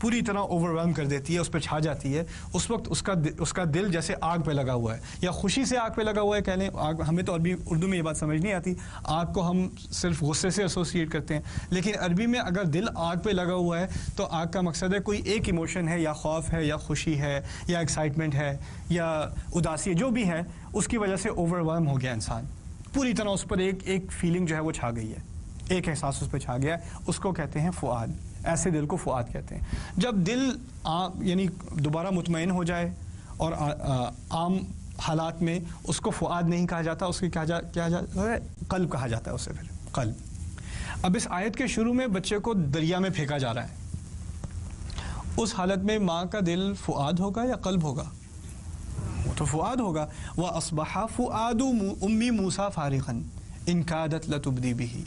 پوری طرح اوورویلم کر دیتی ہے، اس پہ چھا جاتی ہے، اس وقت اس کا دل جیسے آگ پہ لگا ہوا ہے، یا خوشی سے آگ پہ لگا ہوا ہے کہہ لیں. آگ ہمیں تو عربی اردو میں یہ بات سمجھ نہیں آتی، آگ کو ہم صرف غصے سے ایسوسیٹ کرتے ہیں، لیکن عربی میں اگر دل آگ پہ لگا ہوا ہے تو آگ کا مقصد ہے کوئی ایک ایموشن ہے، یا خوف ہے، یا خوشی ہے، یا ایکسائٹمنٹ ہے، یا اداسی ہے، جو بھی ہے اس کی وجہ سے اوورویلم ہو گیا انسان، پوری طرح اس پر ایک فیلنگ جو ہے وہ چھا گئی ہے، ایک احساس اس پہ چھا گیا ہے، اس کو کہتے ہیں فؤاد. ایسے دل کو فؤاد کہتے ہیں. جب دل یعنی دوبارہ مطمئن ہو جائے اور عام حالات میں اس کو فؤاد نہیں کہا جاتا، اس کی کیا جاتا ہے، قلب کہا جاتا ہے اسے، پھر قلب. اب اس آیت کے شروع میں بچے کو دریا میں پھینکا جا رہا ہے، اس حالت میں ماں کا دل فؤاد ہوگا یا قلب ہوگا؟ وہ تو فؤاد ہوگا. وَأَصْبَحَ فُؤَادُ أُمِّ مُوسَىٰ فَارِغًا إِنْ كَادَتْ لَتُبْدِي بِهِ.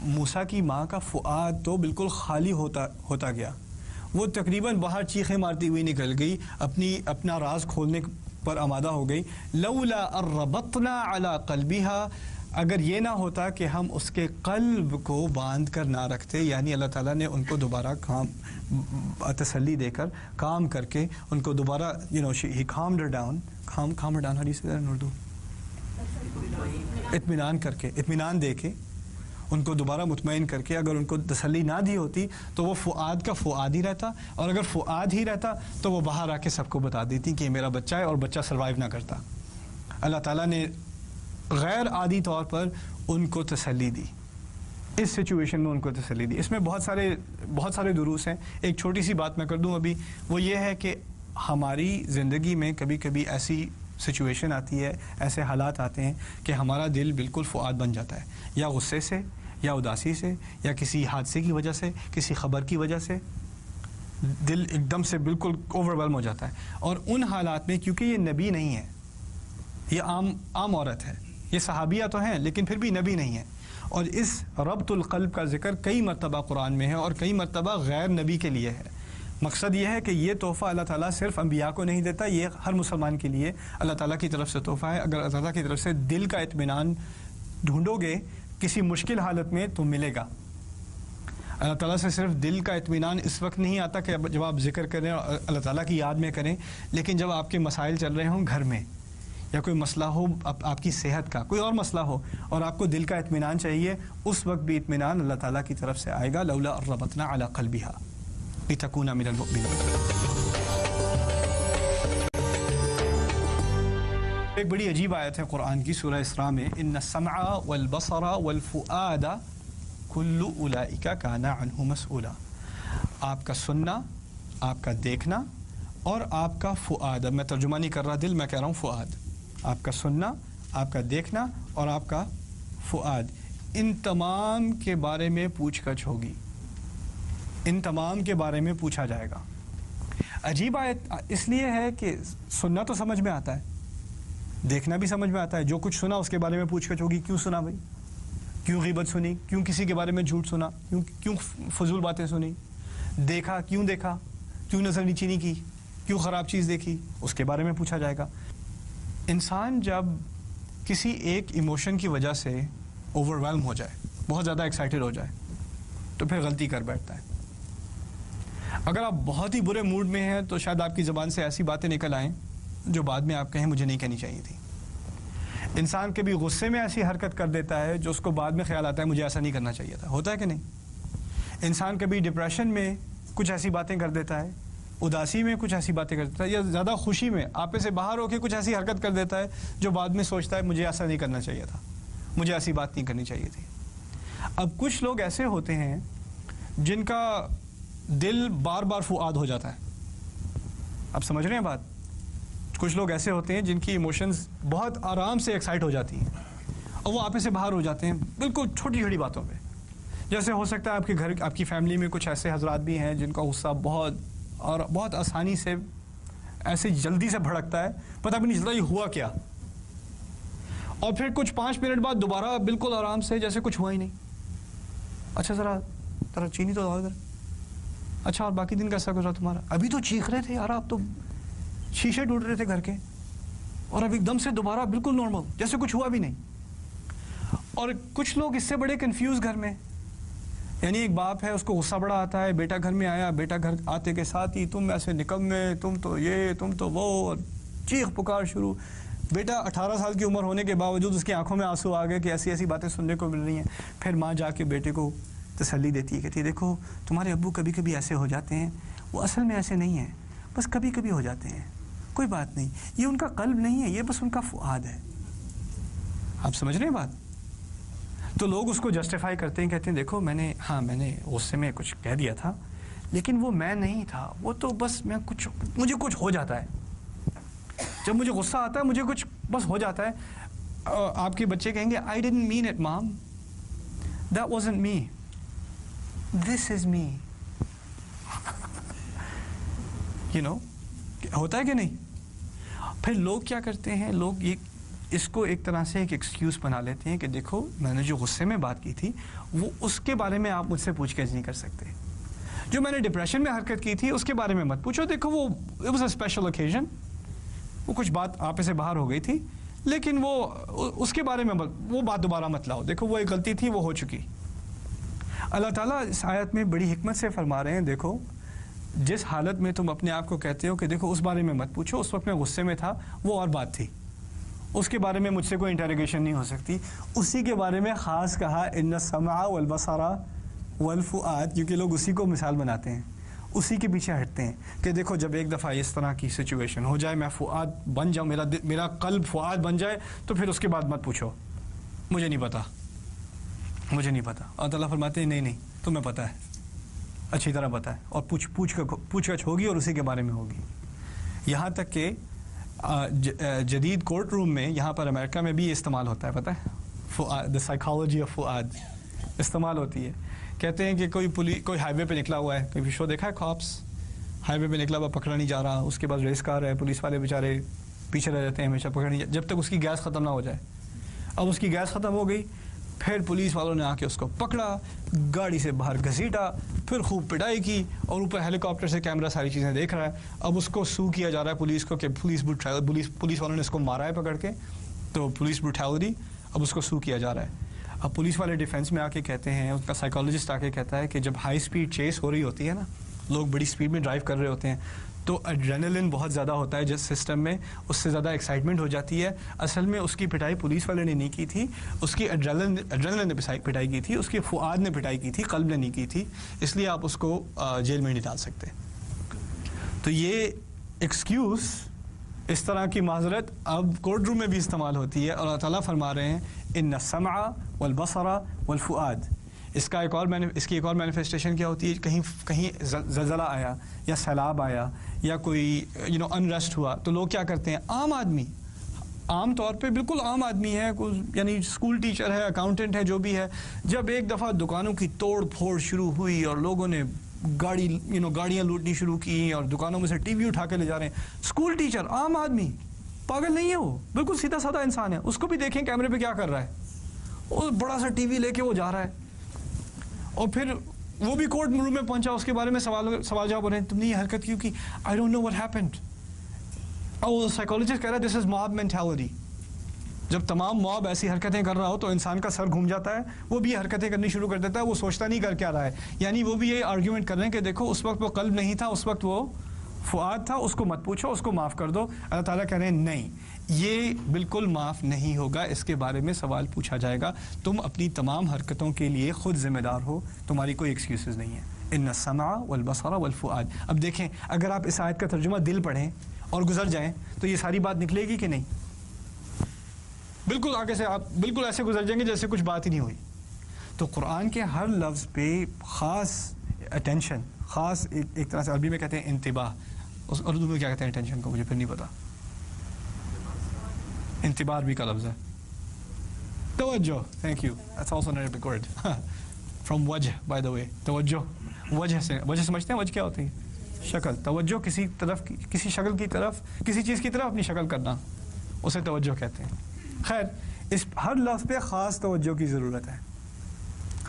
موسیٰ کی ماں کا فؤاد تو بالکل خالی ہوتا گیا، وہ تقریباً باہر چیخیں مارتی ہوئی نکل گئی، اپنا راز کھولنے پر آمادہ ہو گئی. لولا الربطنا علی قلبها، اگر یہ نہ ہوتا کہ ہم اس کے قلب کو باندھ کر نہ رکھتے، یعنی اللہ تعالیٰ نے ان کو دوبارہ تسلی دے کر کام کر کے ان کو دوبارہ he calmed her down. calm her down, how do you say that in Urdu? اطمینان کر کے، اطمینان دے کے ان کو دوبارہ مطمئن کر کے اگر ان کو تسلی نہ دی ہوتی تو وہ فؤاد کا فؤاد ہی رہتا، اور اگر فؤاد ہی رہتا تو وہ باہر آ کے سب کو بتا دیتی کہ یہ میرا بچہ ہے، اور بچہ سروائیو نہ کرتا. اللہ تعالیٰ نے غیر عادی طور پر ان کو تسلی دی، اس سچویشن میں ان کو تسلی دی. اس میں بہت سارے دروس ہیں. ایک چھوٹی سی بات میں کر دوں ابھی، وہ یہ ہے کہ ہماری زندگی میں کبھی کبھی ایسی سچویشن آتی ہے، ایسے حالات آتے ہیں کہ ہمارا دل بالکل فؤاد بن جاتا ہے، یا غصے سے، یا اداسی سے، یا کسی حادثے کی وجہ سے، کسی خبر کی وجہ سے دل ایک دم سے بالکل اوورویلم ہو جاتا ہے. اور ان حالات میں کیونکہ یہ نبی نہیں ہے، یہ عام عورت ہے، یہ صحابیہ تو ہیں لیکن پھر بھی نبی نہیں ہے، اور اس ربط القلب کا ذکر کئی مرتبہ قرآن میں ہے اور کئی مرتبہ غیر نبی کے لیے ہے. مقصد یہ ہے کہ یہ تحفہ اللہ تعالیٰ صرف انبیاء کو نہیں دیتا، یہ ہر مسلمان کے لیے اللہ تعالیٰ کی طرف سے تحفہ ہے. اگر اللہ تعالیٰ کی طرف سے دل کا اطمینان ڈھونڈو گے کسی مشکل حالت میں تو ملے گا. اللہ تعالیٰ سے صرف دل کا اطمینان اس وقت نہیں آتا کہ جب آپ ذکر کریں اور اللہ تعالیٰ کی یاد میں کریں، لیکن جب آپ کے مسائل چل رہے ہوں گھر میں، یا کوئی مسئلہ ہو آپ کی صحت کا، کوئی اور مسئلہ ہو، اور آپ کو دل کا اطمینان چاہیے، اس وقت بھی اطمینان اللہ تعالیٰ کی طرف سے آئے گا. لولا ربطنا علی قلبها لتکون من المؤمنین. ایک بڑی عجیب آیت ہے قرآن کی سورہ اسراء میں، ان السمع والبصر والفؤاد کل اولئک کان عنہ مسئولا. آپ کا سننا، آپ کا دیکھنا اور آپ کا فؤاد، اب میں ترجمہ نہیں کر رہا دل، میں کہہ رہا ہوں فؤاد. آپ کا سننا، آپ کا دیکھنا اور آپ کا فؤاد، ان تمام کے بارے میں پوچھ گچھ ہوگی، ان تمام کے بارے میں پوچھا جائے گا. عجیب آیت اس لیے ہے کہ سننا تو سمجھ میں آتا ہے، دیکھنا بھی سمجھ میں آتا ہے، جو کچھ سنا اس کے بارے میں پوچھ گچھ ہوگی. کیوں سنا بھائی؟ کیوں غیبت سنی؟ کیوں کسی کے بارے میں جھوٹ سنا؟ کیوں فضول باتیں سنی؟ دیکھا کیوں؟ دیکھا کیوں؟ نظر نیچی نہیں کی؟ کیوں خراب چیز دیکھی؟ اس کے بارے میں پوچھا جائے گا. انسان جب کسی ایک ایموشن کی وجہ سے اوورویلم ہو جائے، بہت زیادہ ایکسائٹڈ ہو جائے، تو پھر غلطی کر بیٹھتا ہے. اگر آپ بہت ہی برے موڈ میں ہیں تو شاید آپ کی زبان سے ایسی باتیں نکل آئیں جو بعد میں آپ کہیں مجھے نہیں کہنی چاہیے تھی. انسان کبھی غصے میں ایسی حرکت کر دیتا ہے جو اس کو بعد میں خیال آتا ہے مجھے ایسا نہیں کرنا چاہیے تھا. ہوتا ہے کہ نہیں؟ انسان کبھی ڈپریشن میں کچھ ایسی باتیں کر دیتا ہے، اداسی میں کچھ ایسی باتیں کر دیتا ہے، یا زیادہ خوشی میں آپے سے باہر ہو کے کچھ ایسی حرکت کر دیتا ہے جو بعد میں سوچتا ہے مجھے ایسا نہیں کرنا چاہیے تھا، مجھے ایسی بات نہیں کرنی چاہیے تھی. اب کچھ لوگ ایسے ہوتے ہیں جن کا دل بار بار فؤاد ہو جاتا ہے. آپ سمجھ رہے ہیں بات؟ کچھ لوگ ایسے ہوتے ہیں جن کی ایموشنز بہت آرام سے ایکسائٹ ہو جاتی ہیں اور وہ آپے سے باہر ہو جاتے ہیں بالکل چھوٹی چھوٹی باتوں پہ. جیسے ہو سکتا ہے آپ کے گھر، آپ کی فیملی میں کچھ ایسے حضرات بھی ہیں جن کا غصہ بہت آسانی سے، ایسے جلدی سے بھڑکتا ہے، پتہ بھی نہیں چلتا یہ ہوا کیا، اور پھر کچھ 5 منٹ بعد دوبارہ بالکل آرام سے جیسے کچھ ہوا ہی نہیں. اچھا ذرا چینی تو ادھر. اچھا اور باقی دن کیسا گزرا تمہارا؟ ابھی تو چیخ رہے تھے یار آپ، تو شیشے ٹوٹ رہے تھے گھر کے، اور اب ایک دم سے دوبارہ بالکل نارمل جیسے کچھ ہوا بھی نہیں. اور کچھ لوگ اس سے بڑے کنفیوز گھر میں، یعنی ایک باپ ہے, اس کو غصہ بڑا آتا ہے, بیٹا گھر میں آیا, بیٹا گھر آتے کے ساتھ ہی تم ایسے نکمے, تم تو یہ, تم تو وہ, چیخ پکار شروع. بیٹا 18 سال کی عمر ہونے کے باوجود اس کی آنکھوں میں آنسو آ گئے کہ ایسی ایسی باتیں سننے کو مل رہی ہیں. پھر ماں جا کے بیٹے کو تسلی دیتی ہے, کہتی ہے دیکھو تمہارے ابو کبھی کبھی ایسے ہو جاتے ہیں, وہ اصل میں ایسے نہیں ہیں, بس کبھی کبھی ہو جاتے ہیں, کوئی بات نہیں, یہ ان کا قلب نہیں ہے, یہ بس ان کا فؤاد ہے. آپ سمجھ رہے ہیں بات؟ تو لوگ اس کو جسٹیفائی کرتے ہیں, کہتے ہیں دیکھو میں نے غصے میں کچھ کہہ دیا تھا, لیکن وہ میں نہیں تھا, وہ تو بس مجھے کچھ ہو جاتا ہے, جب مجھے غصہ آتا ہے مجھے کچھ بس ہو جاتا ہے. آپ کے بچے کہیں گے I didn't mean it mom, that wasn't me, this is me. you know, ہوتا ہے کہ نہیں؟ پھر لوگ کیا کرتے ہیں, لوگ اس کو ایک طرح سے ایک ایکسکیوز بنا لیتے ہیں کہ دیکھو میں نے جو غصے میں بات کی تھی وہ اس کے بارے میں آپ مجھ سے پوچھ گچھ نہیں کر سکتے, جو میں نے ڈپریشن میں حرکت کی تھی اس کے بارے میں مت پوچھو, دیکھو وہ it was a special occasion, وہ کچھ بات آپ سے باہر ہو گئی تھی, لیکن وہ اس کے بارے میں وہ بات دوبارہ مت لاؤ, دیکھو وہ ایک غلطی تھی, وہ ہو چکی. اللہ تعالیٰ اس آیت میں بڑی حکمت سے فرما رہے ہیں, دیکھو جس حالت میں تم اپنے آپ کو کہتے ہو کہ دیکھو اس بارے میں مت پوچھو, اس وقت میں غصے میں تھا, وہ اور بات تھی, اس کے بارے میں مجھ سے کوئی انٹریگیشن نہیں ہو سکتی. اسی کے بارے میں خاص کہا ان السمع والبصر والفؤاد, کیونکہ لوگ اسی کو مثال بناتے ہیں, اسی کے پیچھے ہٹتے ہیں کہ دیکھو جب ایک دفعہ اس طرح کی سچویشن ہو جائے, میں فؤاد بن جاؤں, میرا قلب فؤاد بن جائے, تو پھر اس کے بعد مت پوچھو, مجھے نہیں پتا, مجھے نہیں پتا. اور اللہ فرماتے ہیں نہیں تمہیں پتا ہے, اچھی طرح پتا ہے, اور پوچھ گچھ ہوگی اور اسی کے بارے میں ہوگی. یہاں تک کہ جدید کورٹ روم میں یہاں پر امریکہ میں بھی استعمال ہوتا ہے, پتہ ہے, فؤاد, دا سائیکالوجی آف فؤاد استعمال ہوتی ہے. کہتے ہیں کہ کوئی ہائی وے پہ نکلا ہوا ہے, کوئی شو دیکھا ہے کاپس, ہائی وے پہ نکلا ہوا, پکڑا نہیں جا رہا, اس کے بعد ریس کار ہے, پولیس والے بیچارے پیچھے رہ جاتے ہیں ہمیشہ, پکڑ نہیں جب تک اس کی گیس ختم نہ ہو جائے. اب اس کی گیس ختم ہو گئی, پھر پولیس والوں نے آ کے اس کو پکڑا, گاڑی سے باہر گھسیٹا, پھر خوب پٹائی کی, اور اوپر ہیلی کاپٹر سے کیمرہ ساری چیزیں دیکھ رہا ہے. اب اس کو سو کیا جا رہا ہے پولیس کو کہ پولیس والوں نے اس کو مارا ہے پکڑ کے, تو پولیس بروٹیلٹی, اب اس کو سو کیا جا رہا ہے. اب پولیس والے ڈیفینس میں آ کے کہتے ہیں, اس کا سائیکالوجسٹ آ کے کہتا ہے کہ جب ہائی اسپیڈ چیس ہو رہی ہوتی ہے نا, لوگ بڑی اسپیڈ میں ڈرائیو کر رہے ہوتے ہیں, تو ایڈرینلن بہت زیادہ ہوتا ہے جس سسٹم میں, اس سے زیادہ ایکسائٹمنٹ ہو جاتی ہے. اصل میں اس کی پٹائی پولیس والے نے نہیں کی تھی, اس کی ایڈرینلن نے پٹائی کی تھی, اس کے فؤاد نے پٹائی کی تھی, قلب نے نہیں کی تھی, اس لیے آپ اس کو جیل میں نہیں ڈال سکتے. تو یہ ایکسکیوز, اس طرح کی معذرت اب کورٹ روم میں بھی استعمال ہوتی ہے, اور اللہ تعالیٰ فرما رہے ہیں ان السمع والبصر والفؤاد. اس کی ایک اور مینیفیسٹیشن کیا ہوتی ہے, کہیں زلزلہ آیا یا سیلاب آیا یا کوئی انریسٹ ہوا, تو لوگ کیا کرتے ہیں, عام آدمی, عام طور پہ بالکل عام آدمی ہے, یعنی اسکول ٹیچر ہے, اکاؤنٹنٹ ہے, جو بھی ہے, جب ایک دفعہ دکانوں کی توڑ پھوڑ شروع ہوئی اور لوگوں نے گاڑیاں لوٹنی شروع کی اور دکانوں میں سے ٹی وی اٹھا کے لے جا رہے ہیں, اسکول ٹیچر, عام آدمی, پاگل نہیں ہے وہ, بالکل سیدھا سادہ انسان ہے, اس کو بھی دیکھیں کیمرے پہ کیا کر رہا ہے, وہ بڑا سا ٹی وی لے کے وہ جا رہا ہے, اور پھر وہ بھی کورٹ روم میں پہنچا, اس کے بارے میں سوال جواب ہو رہے ہیں, تم نے یہ حرکت کیوں کی, I don't know what happened. اور سائیکالوجسٹ کہہ رہا ہے دس از موب مینٹیلٹی. جب تمام موب ایسی حرکتیں کر رہا ہو تو انسان کا سر گھوم جاتا ہے, وہ بھی حرکتیں کرنی شروع کر دیتا ہے, وہ سوچتا نہیں کر کیا رہا ہے. یعنی وہ بھی یہ آرگیومنٹ کر رہے ہیں کہ دیکھو اس وقت وہ قلب نہیں تھا, اس وقت وہ فؤاد تھا, اس کو مت پوچھو, اس کو معاف کر دو. اللہ تعالیٰ کہہ رہے ہیں نہیں, یہ بالکل معاف نہیں ہوگا, اس کے بارے میں سوال پوچھا جائے گا, تم اپنی تمام حرکتوں کے لیے خود ذمہ دار ہو, تمہاری کوئی ایکسکیوزز نہیں ہے. ان السمع والبصر والفؤاد. اب دیکھیں, اگر آپ اس آیت کا ترجمہ دل پڑھیں اور گزر جائیں تو یہ ساری بات نکلے گی کہ نہیں؟ بالکل آگے سے آپ بالکل ایسے گزر جائیں گے جیسے کچھ بات ہی نہیں ہوئی. تو قرآن کے ہر لفظ پہ خاص اٹینشن, خاص ایک طرح سے عربی میں کہتے ہیں انتباہ, اس اردو میں کیا کہتے ہیں اٹینشن کو, مجھے پھر نہیں پتا, انتباہ عربی کا لفظ ہے. توجہ, thank you, that's also an Arabic word from وجہ, بائی دا وے. توجہ, وجہ سے, وجہ سمجھتے ہیں وجہ کیا ہوتی ہے, شکل. توجہ کسی طرف, کسی شکل کی طرف, کسی چیز کی طرف اپنی شکل کرنا, اسے توجہ کہتے ہیں. خیر, اس ہر لفظ پہ خاص توجہ کی ضرورت ہے,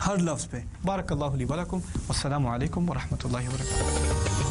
ہر لفظ پہ. بارک اللہ لی ولکم, والسلام علیکم ورحمۃ اللہ وبرکاتہ.